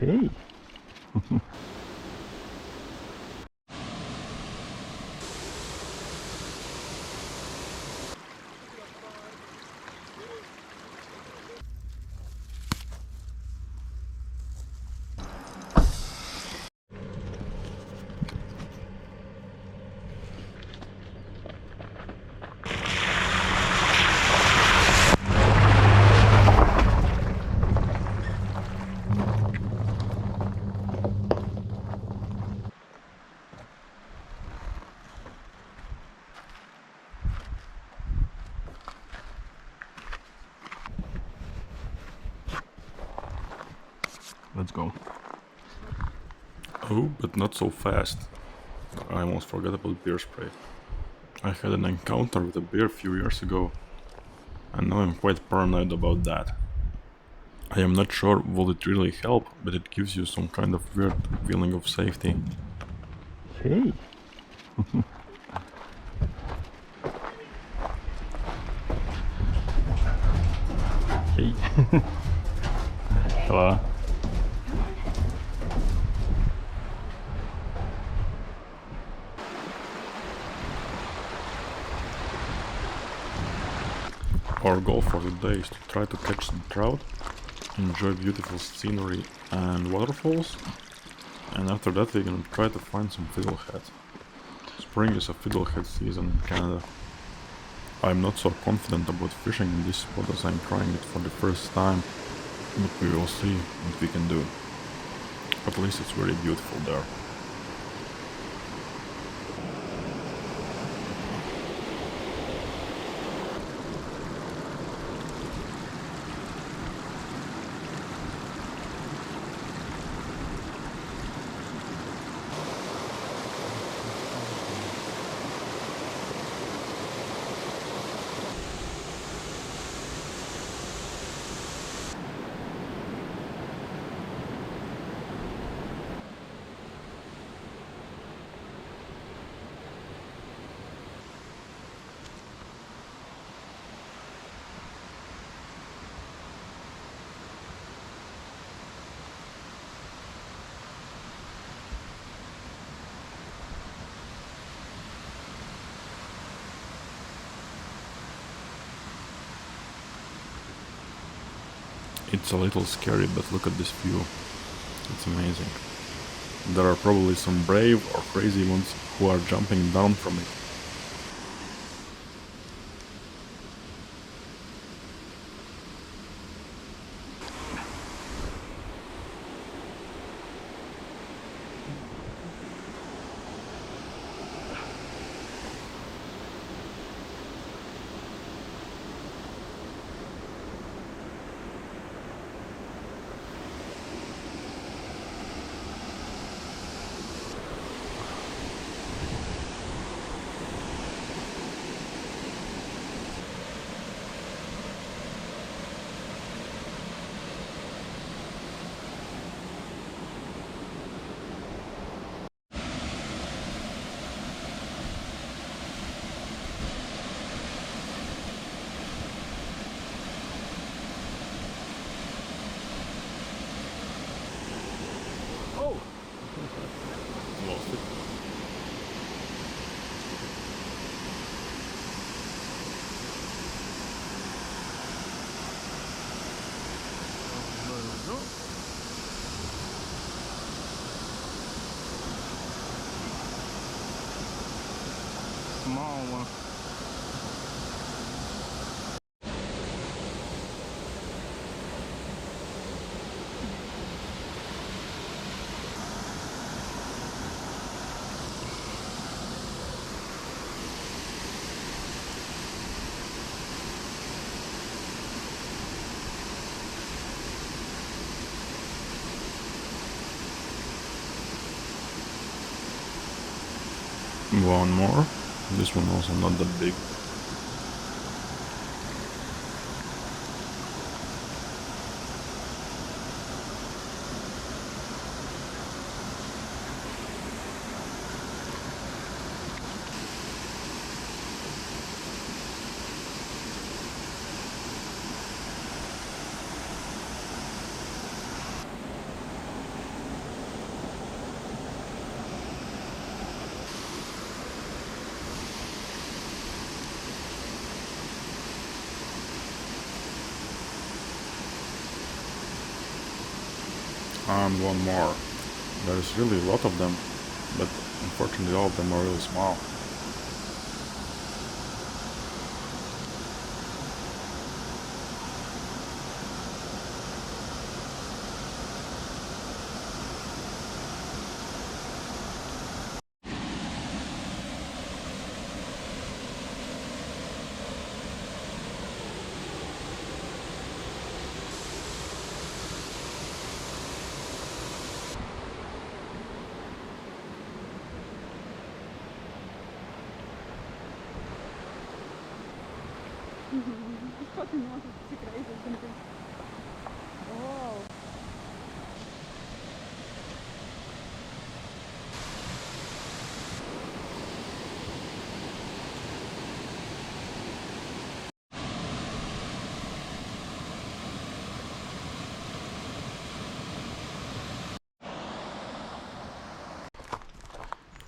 Hey. Let's go. Oh, but not so fast. I almost forgot about bear spray. I had an encounter with a bear a few years ago, and now I'm quite paranoid about that. I am not sure will it really help, but it gives you some kind of weird feeling of safety. Hey. Hey. Hello. Our goal for the day is to try to catch some trout, enjoy beautiful scenery and waterfalls, and after that we're gonna try to find some fiddlehead. Spring is a fiddlehead season in Canada. I'm not so confident about fishing in this spot as I'm trying it for the first time, but we will see what we can do. At least it's very beautiful there. It's a little scary, but look at this view. It's amazing. There are probably some brave or crazy ones who are jumping down from it. Lost it. Small one. One more. This one also not that big. And one more. There's really a lot of them, but unfortunately all of them are really small.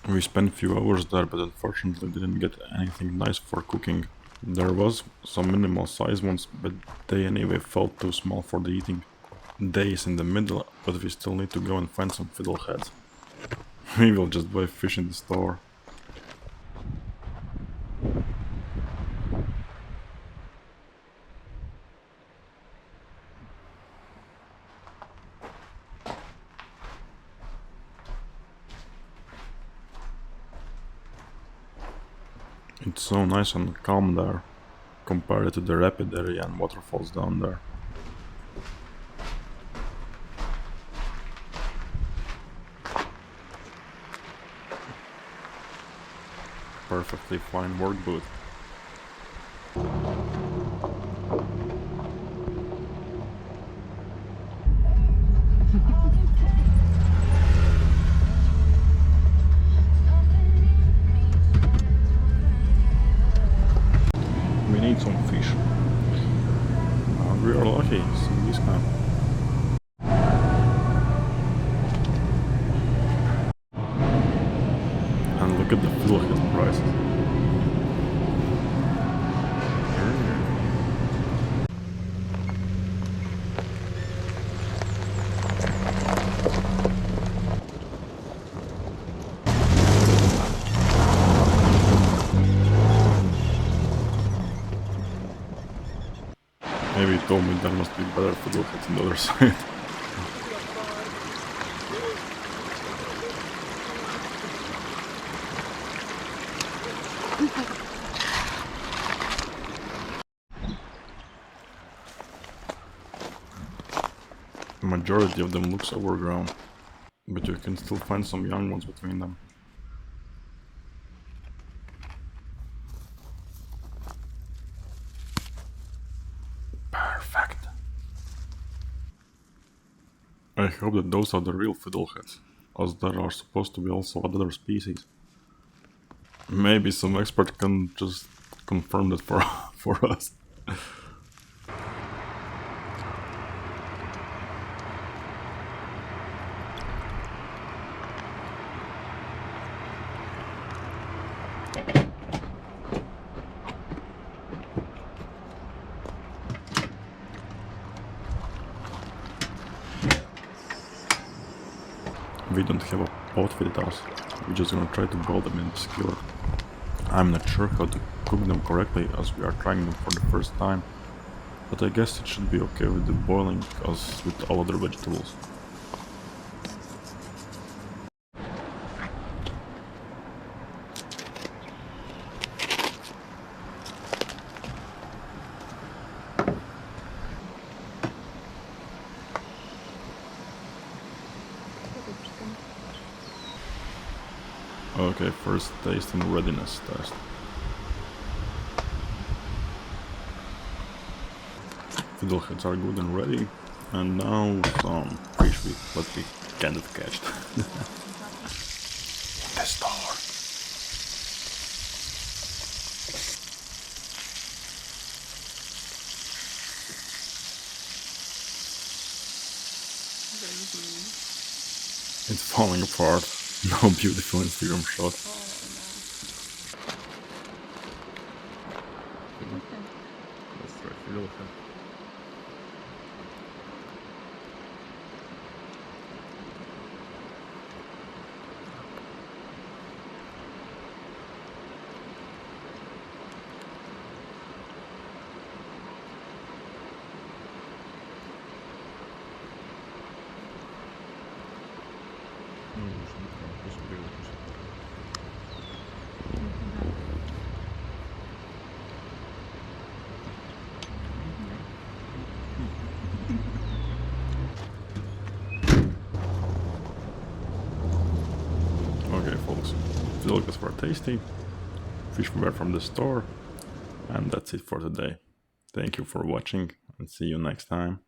We spent a few hours there, but unfortunately didn't get anything nice for cooking. There was some minimal size ones, but they anyway felt too small for the eating. Day is in the middle, but we still need to go and find some fiddleheads. We will just buy fish in the store. It's so nice and calm there, compared to the rapid area and waterfalls down there. Perfectly fine work boot. We need some fish. We are lucky seeing this kind. And look at the fiddlehead prices. Maybe he told me there must be better fiddleheads on the other side. The majority of them looks overgrown, but you can still find some young ones between them. Perfect. I hope that those are the real fiddleheads, as there are supposed to be also other species. Maybe some expert can just confirm that for, for us. We don't have a pot with us. We're just gonna try to boil them in the skillet. I'm not sure how to cook them correctly as we are trying them for the first time, but I guess it should be okay with the boiling as with all other vegetables. Okay, first taste and readiness test. Fiddleheads are good and ready, and now some fish with what we cannot catch. The store. It's falling apart. No beautiful Instagram shot. Let's try fiddlehead. Okay, folks, fiddleheads were tasty, fish were from the store, and that's it for today. Thank you for watching, and see you next time.